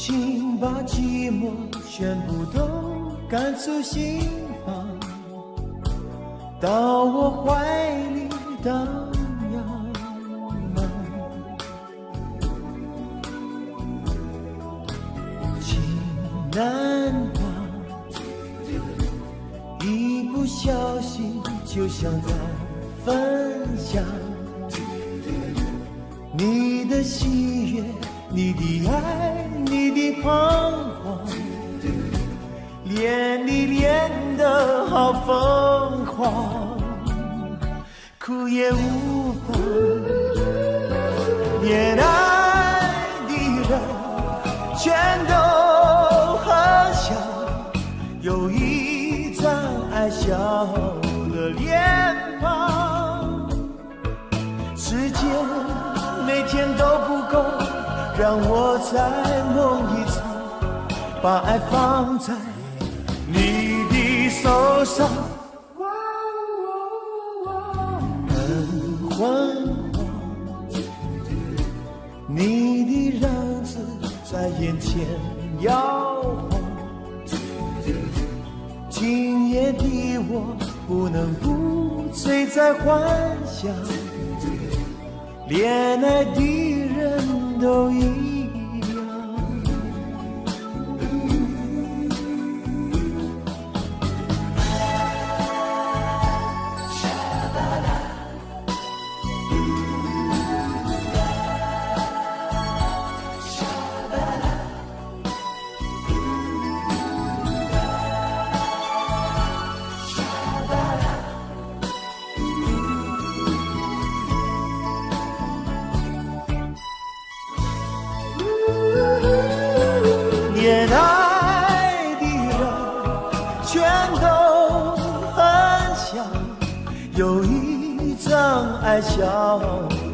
请把寂寞全部都赶出心房，到我怀里荡漾。请难忘，一不小心就像在分享你的喜悦，你的爱，你的彷徨，恋你恋得好疯狂，哭也无妨。恋爱的人全都很像，有一张爱笑的脸庞，时间每天都不够，让我再梦一场，把爱放在你的手上。很昏黄，你的样子在眼前摇晃，今夜的我不能不醉在幻想，恋爱的人都一样。恋爱的人全都很像，有一张爱笑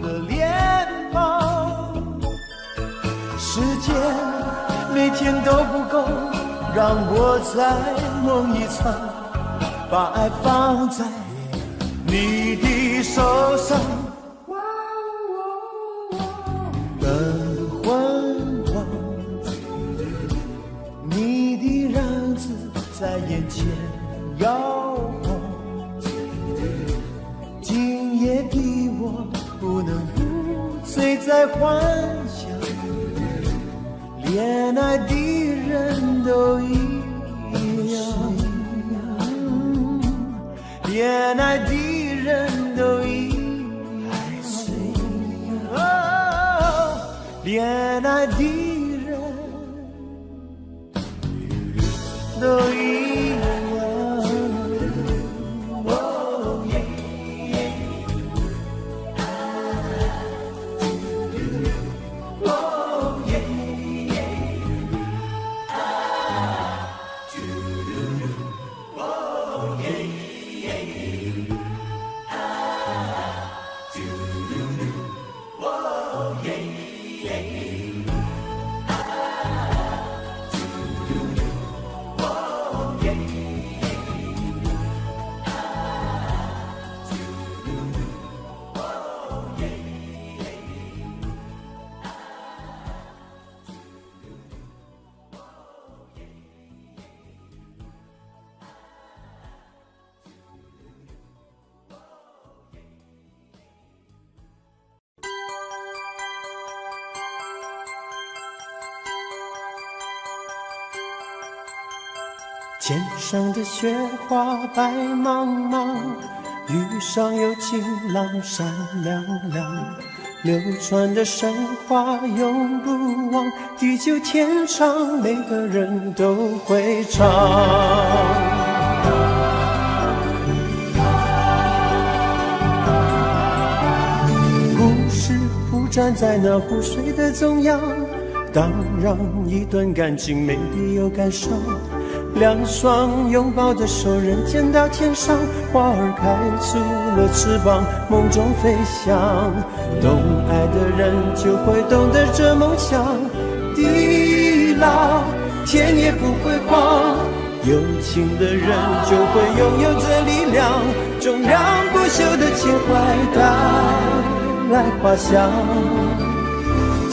的脸庞，时间每天都不够，让我再梦一场，把爱放在你的手上。在眼前摇晃，今夜的我不能不醉在幻想，恋爱的人都一样，恋爱的人都一样，恋爱的人都一样。肩上的雪花白茫茫，雨上有晴朗闪亮亮，流传的神话永不忘，地久天长，每个人都会唱。故事铺展在那湖水的中央，当让一段感情美丽又感伤。两双拥抱的手，人间到天上，花儿开出了翅膀，梦中飞翔。懂爱的人就会懂得这梦想，地老天也不会荒，有情的人就会拥有这力量，终让不朽的情怀带来花香。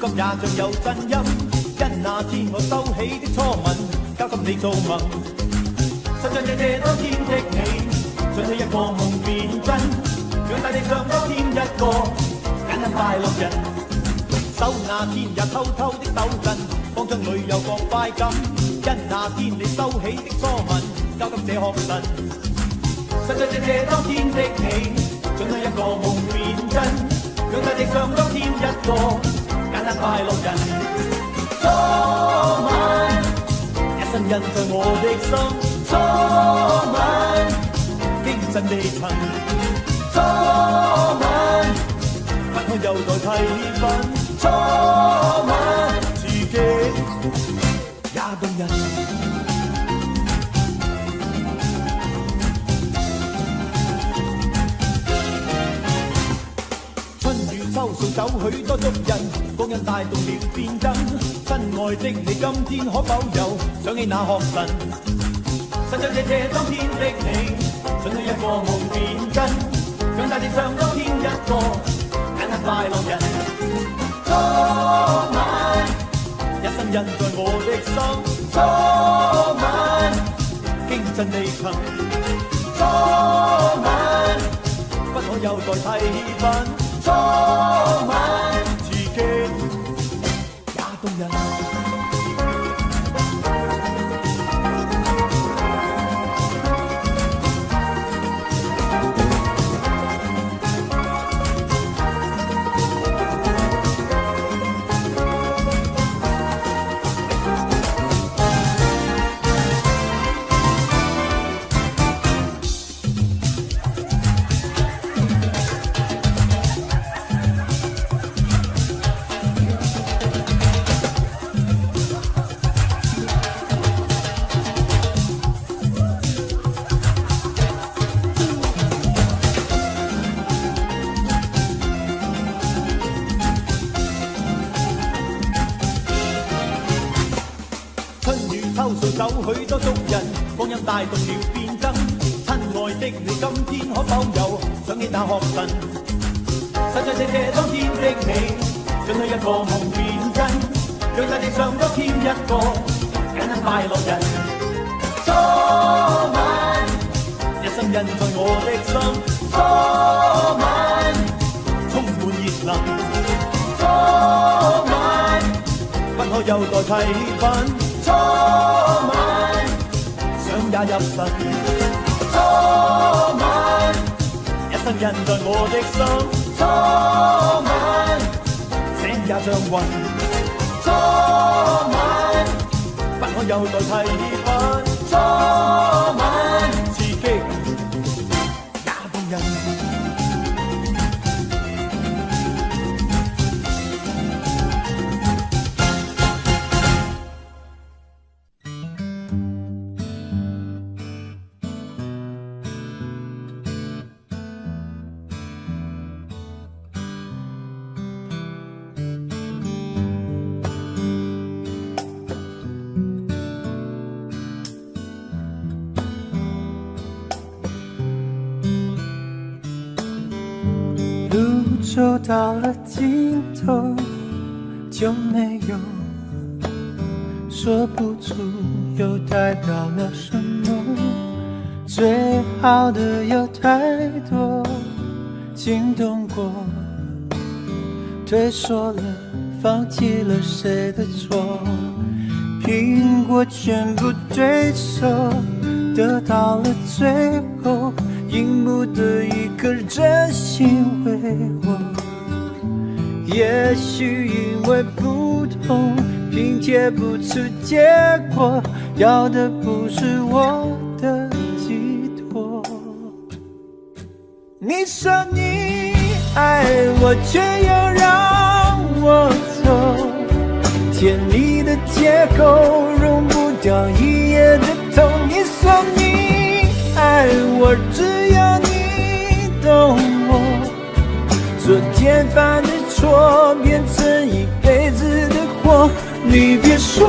今也像有震音，因那天我收起的初吻，交給你做盟。實在這當天的你，想起一個夢變真，讓大地上多添一個簡單快樂人。手那天也偷偷的抖震，慌張裏有個快感，因那天你收起的初吻，交給這學神。實在這當天的你，想起一個夢變真，讓大地上多添一個簡單快樂人。初吻，一生印在我的心。初吻，經震地塵。初吻，不可有代替品。初吻，刺激也動人。春雨秋送走許多足印，光陰帶動了變更。親愛的你，今天可否有想起那學神？實在這當天的你，想起一個夢變真，讓大地上多添一個簡單快樂人。初吻，一生印在我的心。初吻，經震地塵。初吻，不可有代替品。初吻，刺激也動人。走許多足印，光陰帶動了變更。親愛的你，今天可否有想起那學神？實在這當天的你，想起一個夢變真，讓大地上多添一個簡單快樂人。初吻，一生印在我的心。初吻，充滿熱能。初吻，不可有代替品。初吻，想也入神。初吻，一生印在我的心。初吻，醒也像雲。初吻，不可有代替品。初吻，刺激也動人。走到了尽头，就没有说不出又代表了什么。最好的有太多，惊动过，退缩了，放弃了谁的错？拼过全部对手，得到了最后，赢不得一个真心为我。也许因为不同，拼贴不出结果，要的不是我的寄托。你说你爱我，却又让我走，甜蜜的借口容不掉一夜的痛。你说你爱我，只要你懂我，昨天犯的错变成一辈子的祸。你别说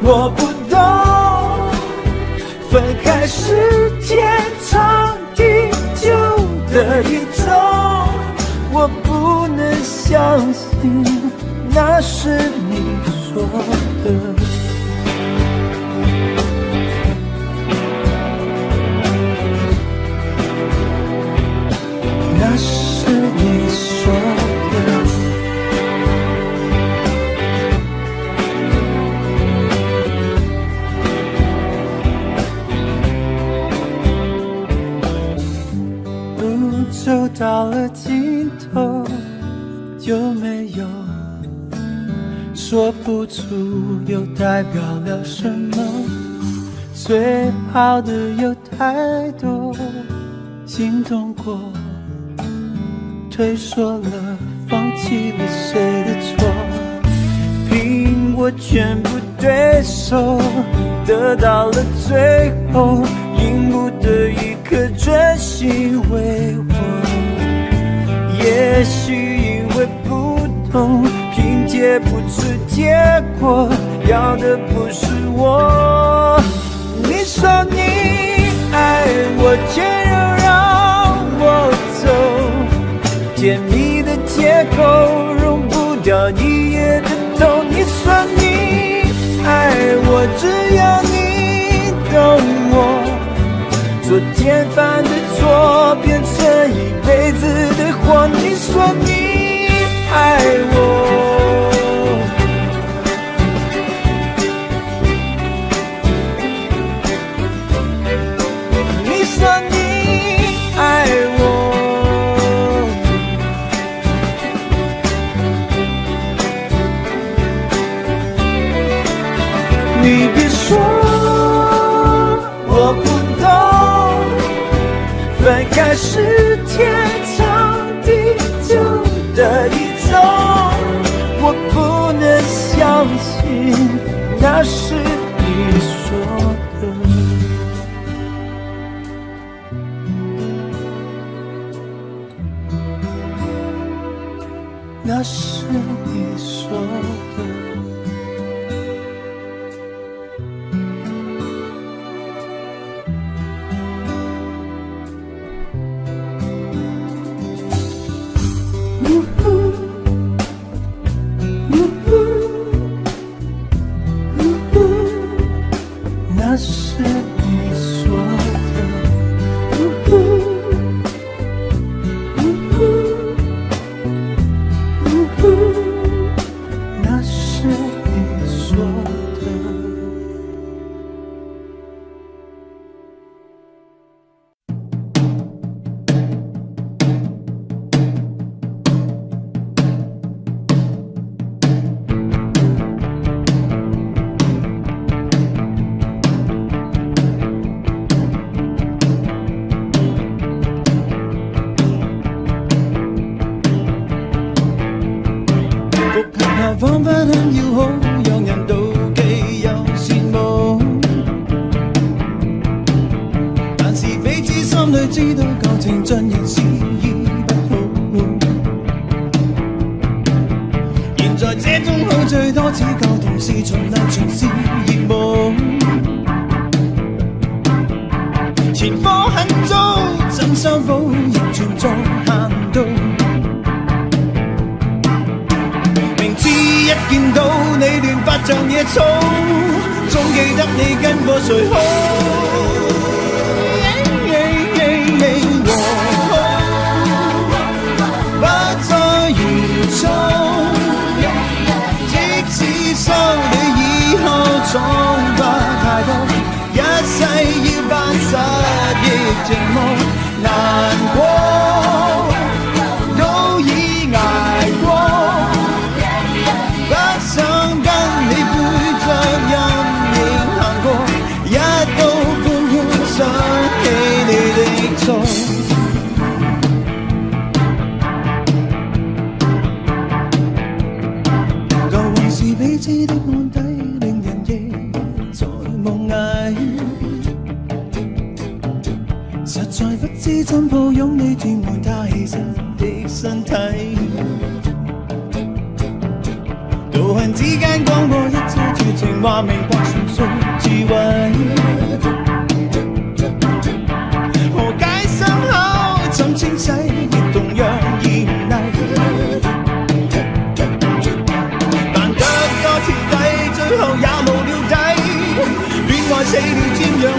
我不懂，分开是天长地久的一种，我不能相信信那是你说的。那是你说的。路走到了尽头，就没有说不出又代表了什么。最好的有太多，心动过，退缩了，放弃了谁的错？凭我全部对手，得到了最后，赢不得一颗真心为我。也许因为不懂，凭借不出结果，要的不是我。你说你爱我，却又让我走，甜蜜的借口容不掉一夜的痛。你说你爱我，只要你懂我，昨天犯的错变成一辈子的祸。你说你爱我，你说你爱我，你别说我不懂，分开是天长地久的一种，我不能相信那是你说的。那是你说的。那是你说的。那是你说的。彷彿很要好，讓人妒忌又羨慕，但是彼此心裏知道舊情盡仍是已不好。現在這種好最多只夠同事從來從事業務，前科很糟，怎修補仍存在限度。一見到你亂發像野草，總記得你跟過誰好。和不再如初，即使相戀以後總不太多，一世要扮實亦寂寞難過，都已捱過。想跟你背着陰影行過，一到半夜想起你的錯。舊往事彼此的案底，令人亦在夢囈。實在不知怎抱擁你轉換他氣質的身體。道行之間講過一切絕情話，明白純屬智慧。何解傷口怎清洗，亦同樣嚴厲。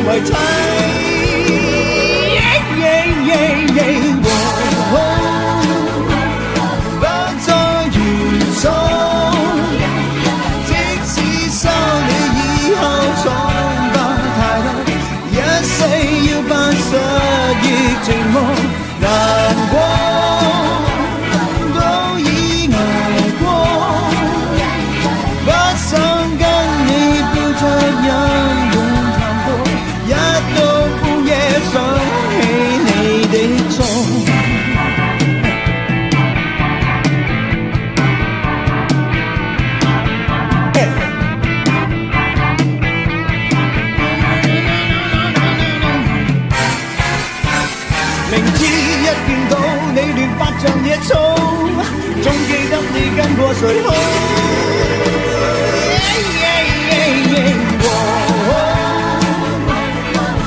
為妻。不再愚忠，即使收你以後闖得太多，一世要扮失憶寂寞，難過都已捱過，不想跟你背着陰影談過，一到半夜想起你的錯。明知一見到你亂發像野草，總記得你跟過誰好。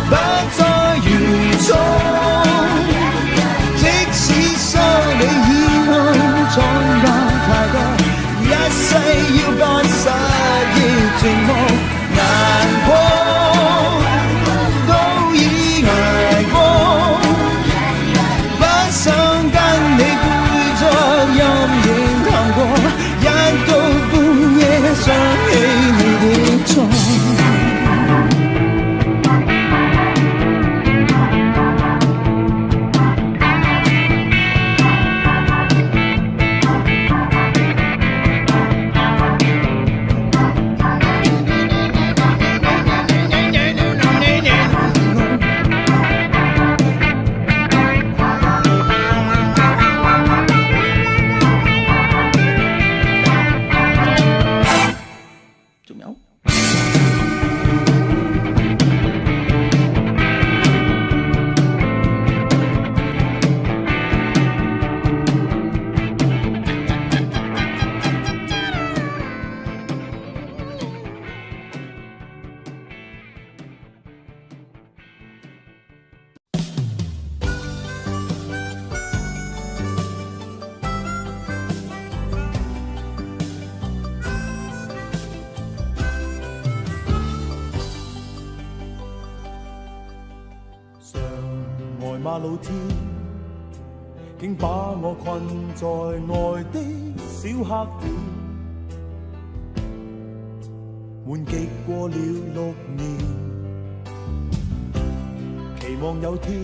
不再愚忠，即使收你以後闖得太多，一世要扮失憶寂寞，難過都已捱過，不想跟你背着陰影行過，一到半夜想起你的錯。馬路天，竟把我困在愛的小黑點，悶極過了6年，期望有天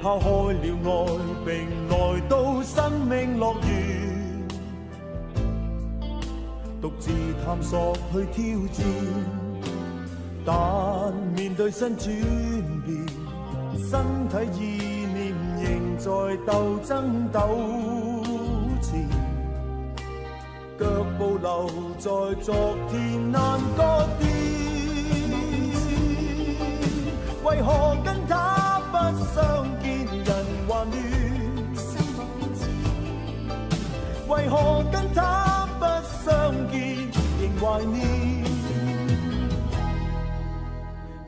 拋開了愛並來到生命樂園，獨自探索去挑戰，但面對新轉變，身體意念仍在鬥爭糾纏，腳步留在昨天難割斷，為何跟他不相見人還亂？為何跟他不相見仍懷念？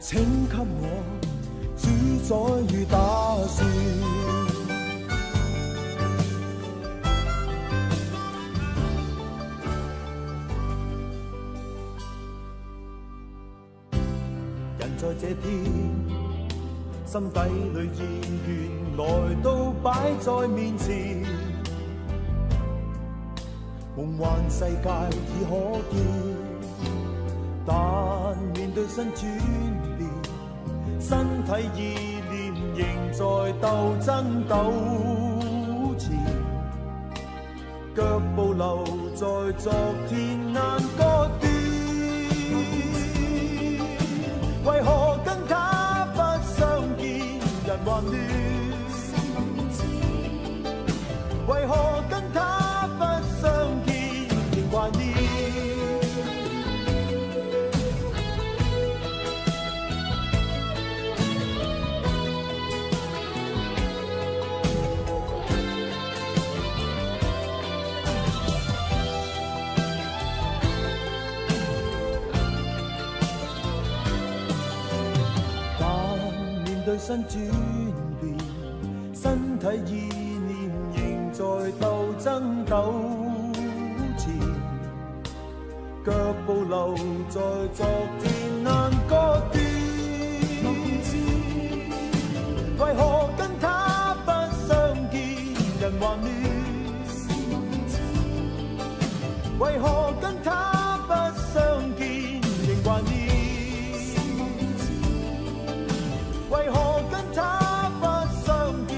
請給我主宰與打算，人在這天，心底裏意願來到擺在面前，夢幻世界已可見，但面對新轉變，身體意念仍在鬥爭糾纏，腳步留在昨天難割斷，為何跟他不相見人還亂？為何跟他不相見仍懷念？對新轉變，身體意念仍在鬥爭糾纏，腳步留在昨天難割斷，为何跟他不相见仍怀念？为何跟他不相见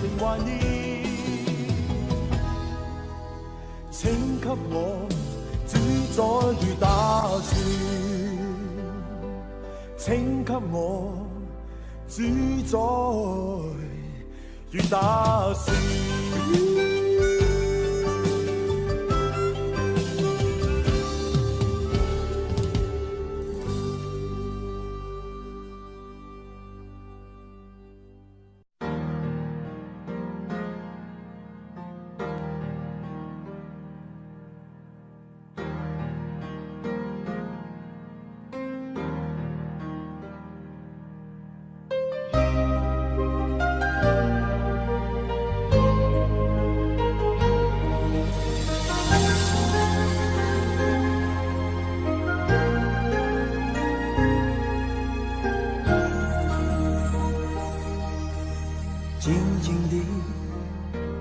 仍怀念？请给我主宰與打算，請給我主宰與打算。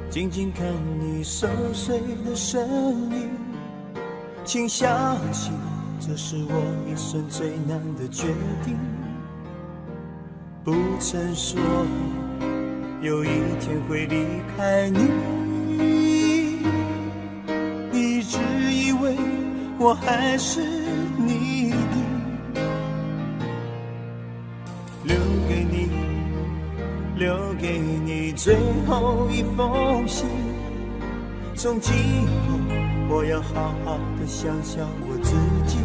静静看你熟睡的身影，请相信这是我一生最难的决定。不曾说有一天会离开你，一直以为我还是你的，留给你最后一封信。从今后我要好好的想想我自己，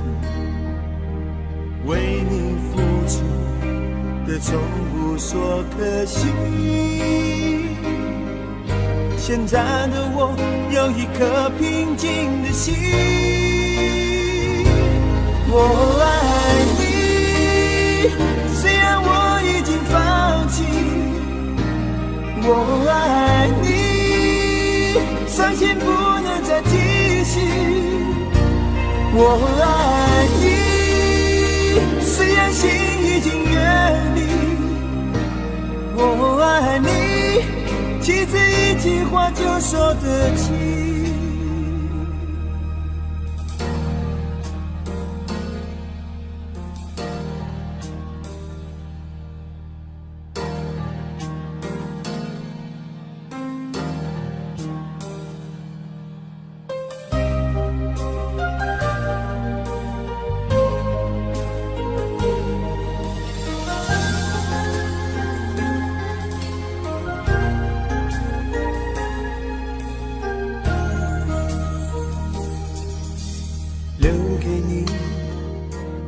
为你付出的从不说可惜。现在的我有一颗平静的心，我爱你，虽然我已经放弃。我爱你，伤心不能再继续。我爱你，虽然心已经远离。我爱你，妻子一句话就说得清。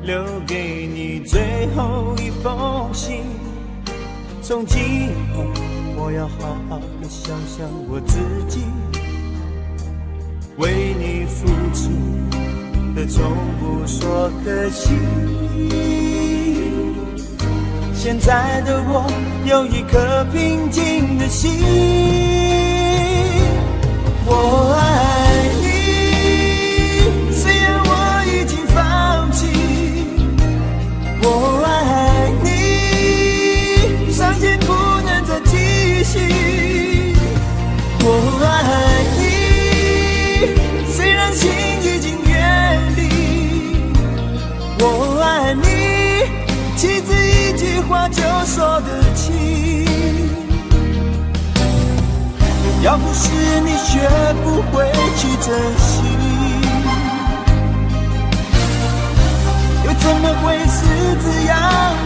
留给你最后一封信，从今后我要好好的想想我自己，为你付出的从不说可惜。现在的我有一颗平静的心，我爱你，虽然我已经放弃。我爱你，伤心不能再继续。我爱你，虽然心已经远离。我爱你，妻子一句话就说得清。要不是你学不会去珍惜，又怎么会是这样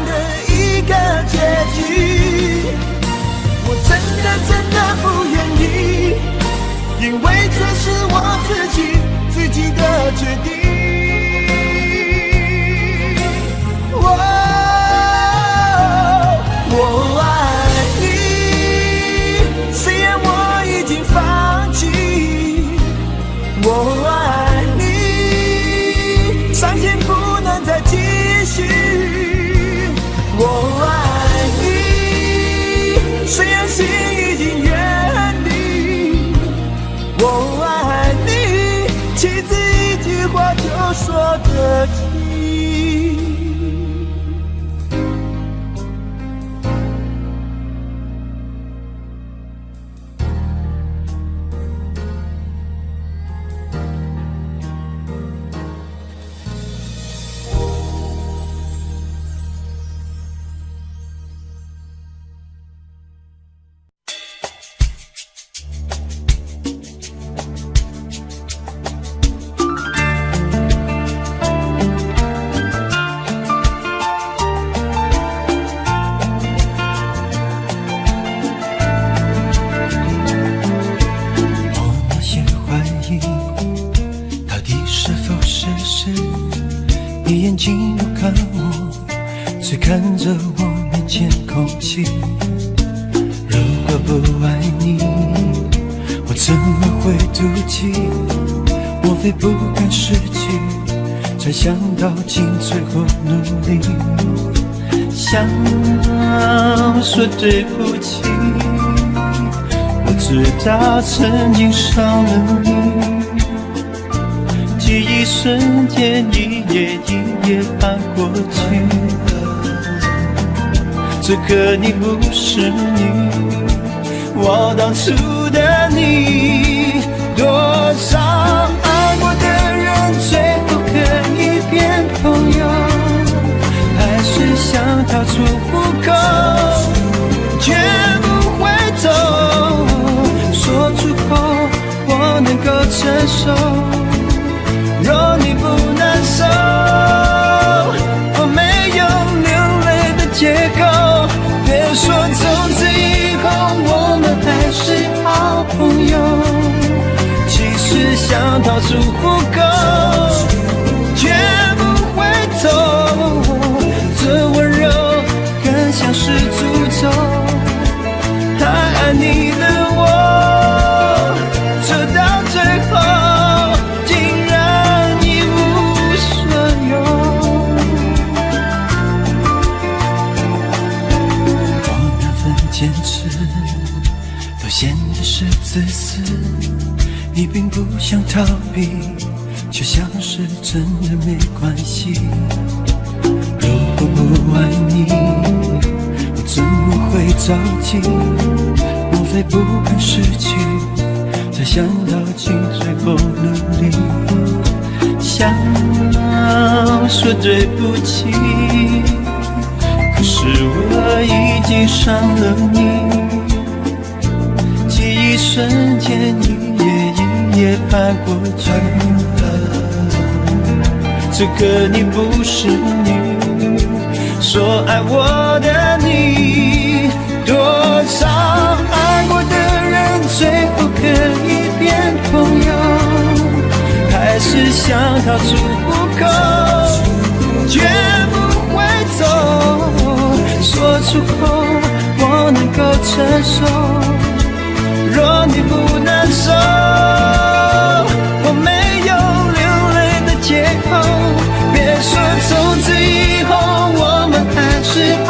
的一个结局？我真的不愿意，因为这是我自己的决定。我爱你，虽然我已经放弃。我爱你，伤心不能再继续。我爱你，虽然心已经远离。我爱你，妻子一句话就说得清。眼睛不看我，只看着我面前空气。如果不爱你，我怎么会妒忌？莫非不敢失去，才想到尽最后努力，想说对不起。我知道曾经伤了你，记忆瞬间一页一页翻过去。这个你不是你，我当初的你。多少爱过的人最后可以变朋友，还是想逃出虎口，绝不回头。说出口我能够承受，若你不难受，我没有流泪的借口。别说从此以后我们还是好朋友，其实想逃出虎口，绝不回头。这温柔更像是诅咒，太爱你的我，走到最后竟然一无所有。我那份坚持都显得是自私，你并不想逃避，却像是真的没关系。如果不爱你，我怎么会着急？莫非不敢失去，才想到尽最后努力，想说对不起。可是我已经伤了你，记忆瞬间一页一页翻过去。这个你不是你，说爱我的你。多少爱过的人最后可以变朋友，还是想逃出虎口，绝不回头。说出口我能够承受，若你不难受，我没有流泪的借口。别说从此以后我们还是好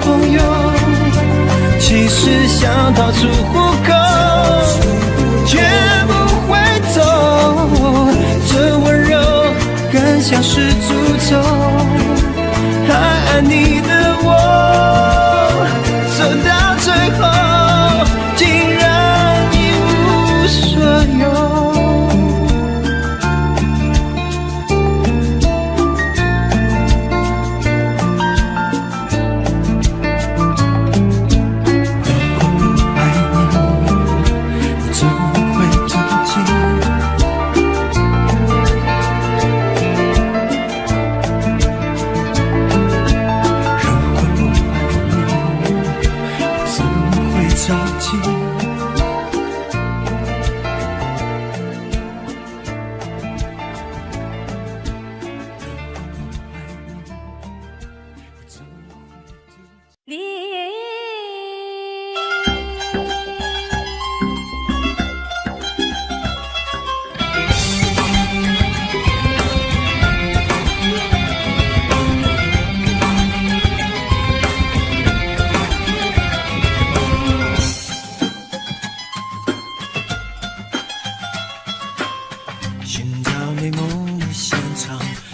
朋友，其实想逃出虎口，绝不回头。这温柔更像是诅咒，太爱你的我，走到最后竟然一无所有。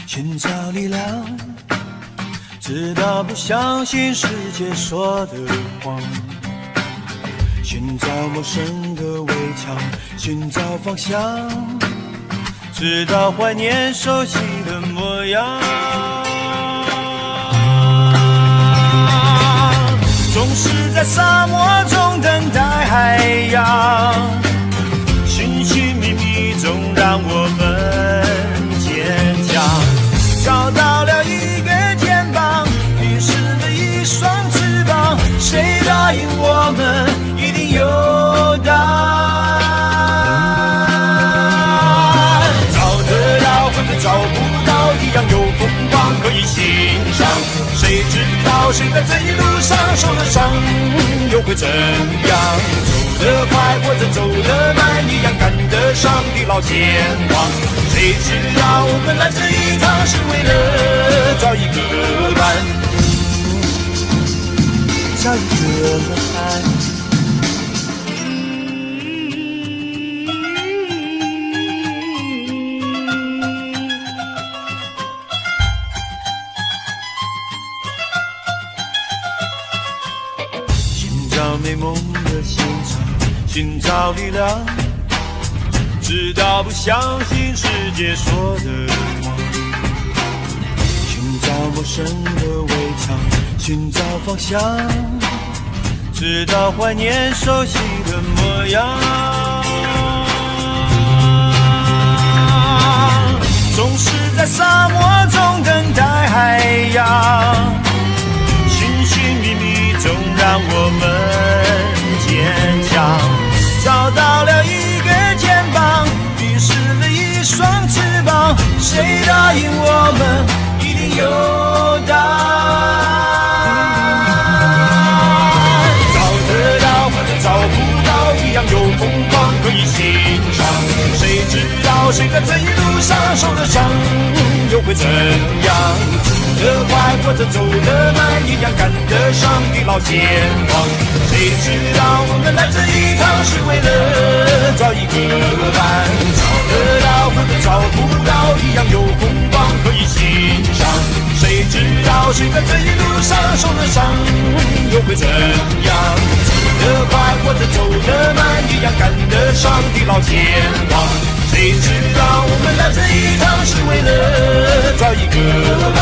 寻找力量，直到不相信世界说的谎，寻找陌生的围墙，寻找方向，直到怀念熟悉的模样。总是在沙漠中等待海洋，寻寻觅觅中让我们坚强。找到了一个肩膀，遗失了一双翅膀，谁答应我们一定有答案？找得到或者找不到，一样有风光可以谁在这一路上受了伤，又会怎样？走得快或者走得慢，一样赶得上地老天荒。谁知道我们来这一趟是为了找一个伴，找一个伴。美梦的现场，寻找力量，直到不相信世界说的谎。寻找陌生的围墙，寻找方向，直到怀念熟悉的模样。总是在沙漠中等待海洋，寻寻觅觅中让我们坚强，找到了一个肩膀，遗失了一双翅膀，谁答应我们一定有答案。找得到或者找不到，一样有风光可以欣赏。谁知道谁在这一路上受了伤，又会怎样？走得快或者走得慢，一样赶得上地老天荒。谁知道我们来这一趟是为了找一个伴？找得到或者找不到，一样有风光可以欣赏。谁知道谁在这一路上受了伤，又会怎样？走得快或者走得慢，一样赶得上地老天荒。谁知道我们来这一趟是为了找一个伴？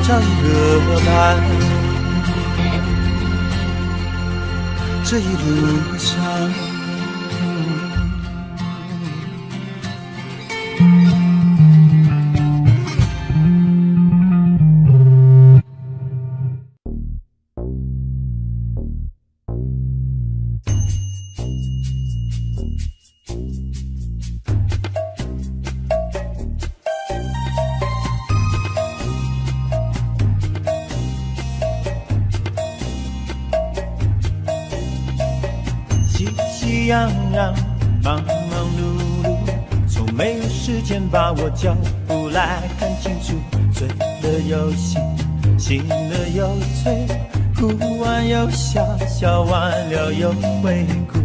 找一个伴，这一路上。喜洋洋，忙忙碌碌，从没有时间把握脚步来看清楚。醉了又醒，醒了又醉，哭完又笑，笑完了又回顾。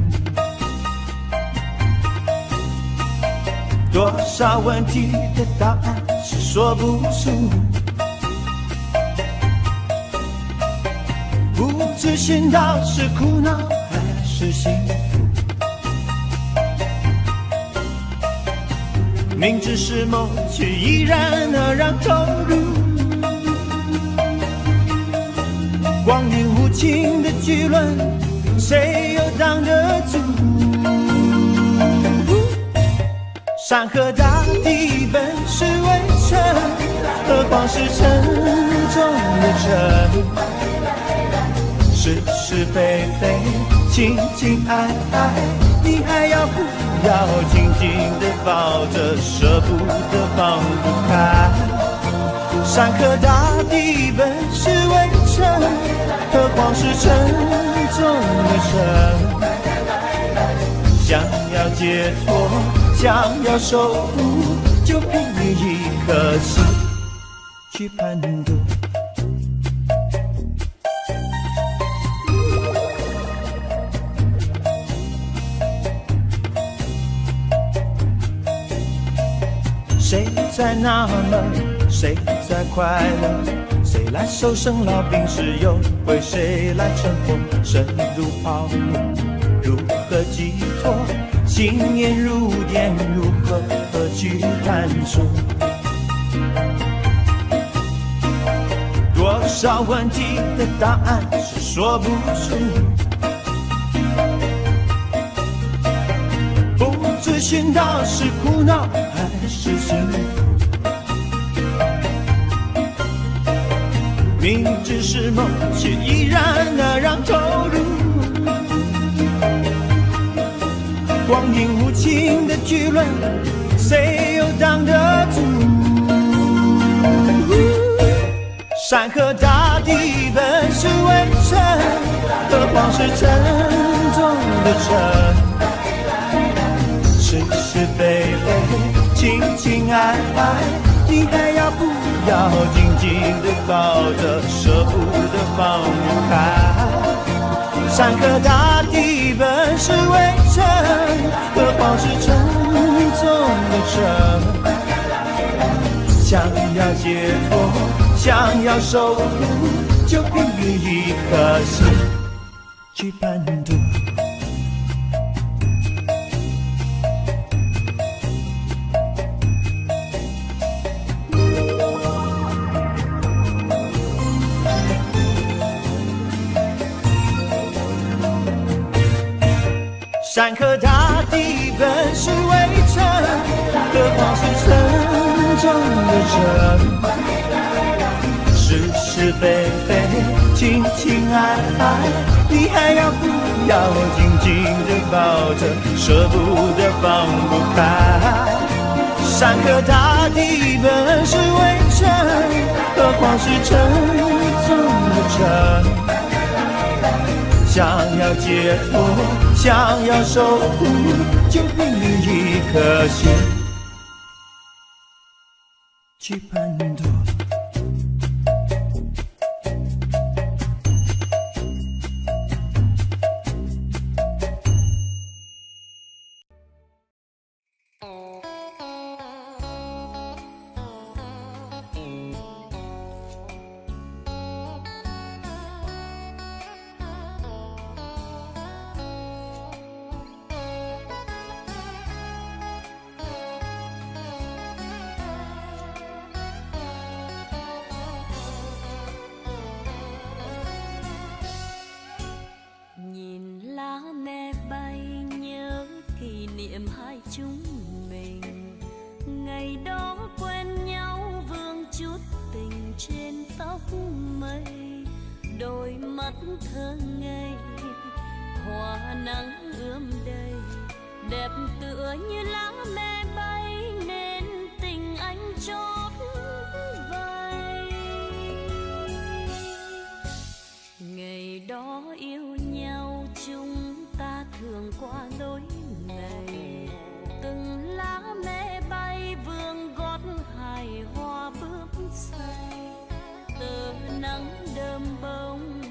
多少问题的答案是说不出，不知寻到是苦恼还是幸福。明知是梦，却依然那样投入。光阴无情的巨轮，谁又挡得住？山河大地本是微尘，何况是沉重的尘。是是非非，情情爱爱，你还要不要紧紧地抱着，舍不得放不开。山河大地本是微尘，何况是沉重的尘。想要解脱，想要守护，就凭一颗心去攀渡。谁在纳闷，谁在快乐？谁来受生老病死忧？为谁来乘风深入泡沫？如何寄托？信念如电，如何去探索？多少问题的答案是说不出，不知寻到是苦恼还是幸福？明知是梦，却依然那样投入。光阴无情的巨轮，谁又挡得住？山河大地本是微尘，何况是沉重的尘。是是非非，情情爱爱，你还要不要紧紧地抱着，舍不得放不开？山河大地本是微尘，何况是沉重的尘。想要解脱，想要守护，就凭一颗心去攀渡。山河大地本是微尘，何况是沉重的尘。是是非非，情情爱爱，你还要不要紧紧地抱着，舍不得放不开？山河大地本是微尘，何况是沉重的尘。想要解脱，想要守护，就凭一颗心去攀渡。chúng mình ngày đó quen nhau vương chút tình trên tóc mây, đôi mắt thơ ngây hoa nắng ươm đầy đẹp tựa như lá me bay nên tình anh chót vây. Ngày đó yêu nhau chúng ta thường qua lối này, từng lá me bay vương gót hài hoa bước say, tờ nắng đơm bông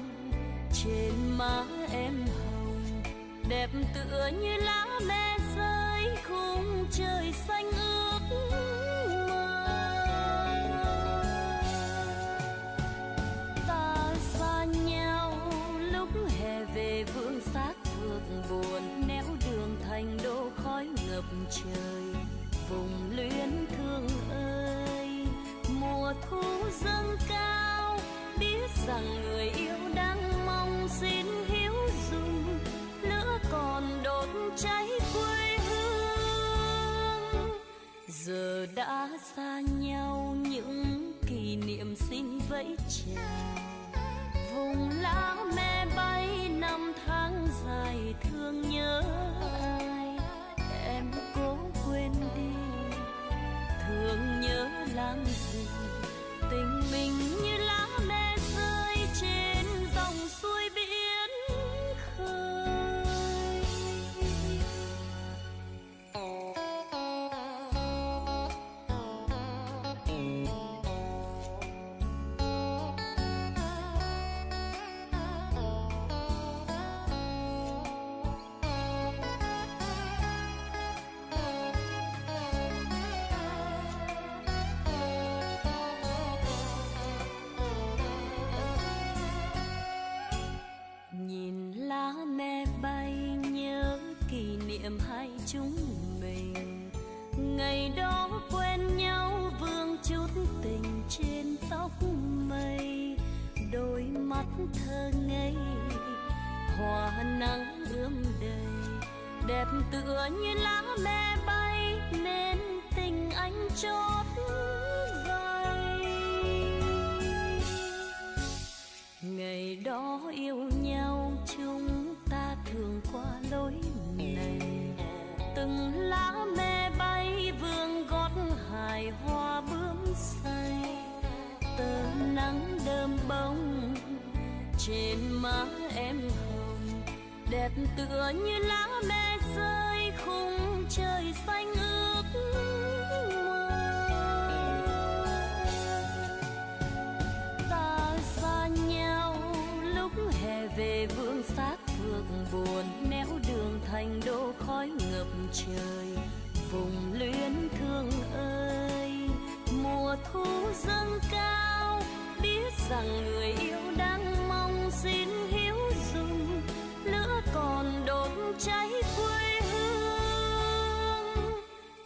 trên má em hồng đẹp tựa như lá me rơi khung trời xanh ước mơ. Ta xa nhau lúc hè về vương xác thương buồn, néo đường thành đô khói ngập trời. Vùng luyến thương ơi, mùa thu dâng cao, biết rằng người yêu đang mong xin hiếu dung, lửa còn đốt cháy quê hương. Giờ đã xa nhau những kỷ niệm xin vẫy chào, vùng lá me bay năm tháng dài thương nhớ ai. Em cố quên đi, thương nhớ làm gì, tình mình như lá me rơi trên dòng suối biển khơi. Nhìn lá me bay nhớ kỷ niệm hai chúng mình, ngày đó quen nhau vương chút tình trên tóc mây, đôi mắt thơ ngây hoa nắng ươm đầy đẹp tựa như lá me bay nên tình anh chót vay. Ngày đó yêu nhau chúng ta thường qua lối này, từng lá me bay vương gót hài hoa bướm say, tờ nắng đơm bông trên má em hồng, đẹp tựa như lá me rơi khung trời xanh ước mơ. Ta xa nhau lúc hè về vương xác phượng buồn, néo đường thành đô khói ngập trời. Vùng luyến thương ơi, mùa thu dâng cao, biết rằng người yêu đang mong xin hiếu dùng, lửa còn đốt cháy quê hương.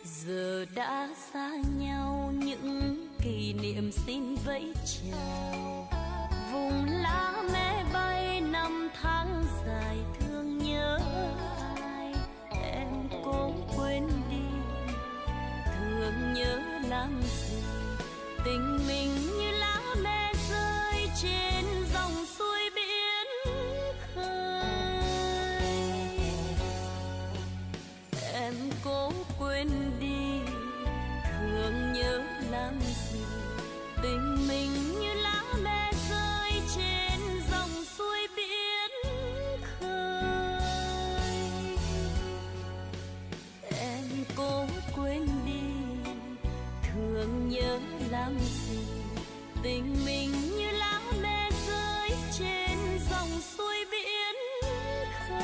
Giờ đã xa nhau những kỷ niệm xin vẫy chào, vùng lá me bay năm tháng dài thương nhớ ai. Em cố quên đi, thương nhớ làm gì, tình mình như lá me rơi trên dòng suối biển khơi. Em cố quên đi, thương nhớ làm gì, tình mình như lá me rơi trên dòng suối biển khơi. Em cố quên đi, thương nhớ làm gì, tình mình như lá me rơi trên dòng suối biển khơi.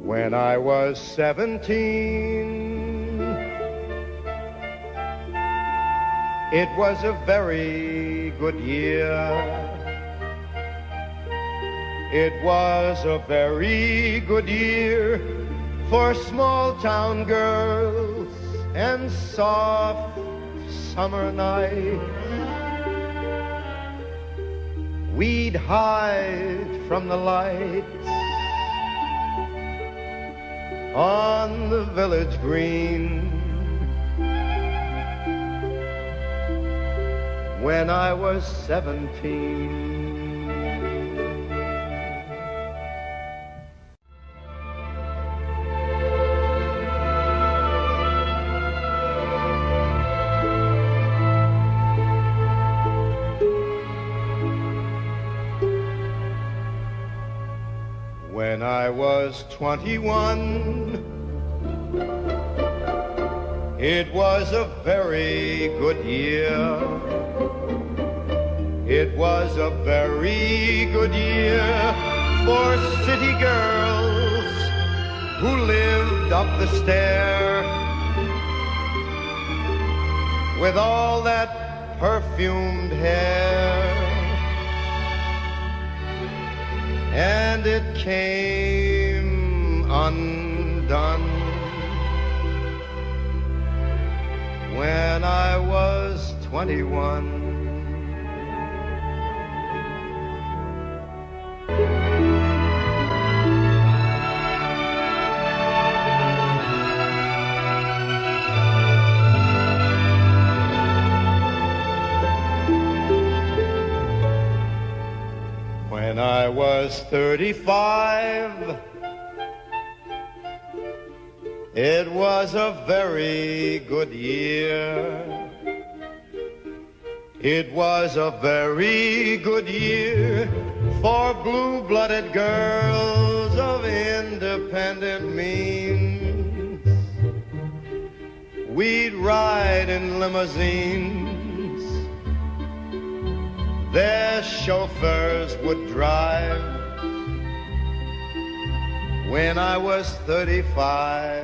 When I was 17, it was a very good year. It was a very good year for small town girls and soft summer nights. We'd hide from the lights on the village green. When I was 17. When I was 21, it was a very good year. It was a very good year for city girls who lived up the stair with all that perfumed hair. And it came undone when I was 21. When I was 35, it was a very good year. It was a very good year for blue-blooded girls of independent means. We'd ride in limousines. Their chauffeurs would drive. When I was 35,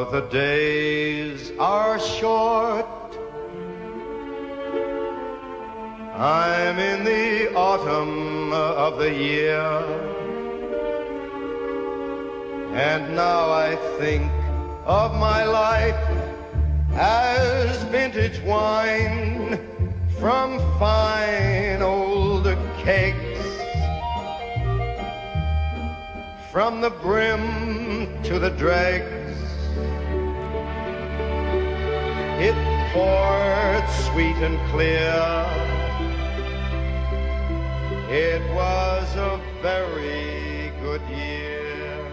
Though the days are short, I'm in the autumn of the year, and now I think of my life as vintage wine from fine old kegs, from the brim to the dregs. It poured sweet and clear. It was a very good year.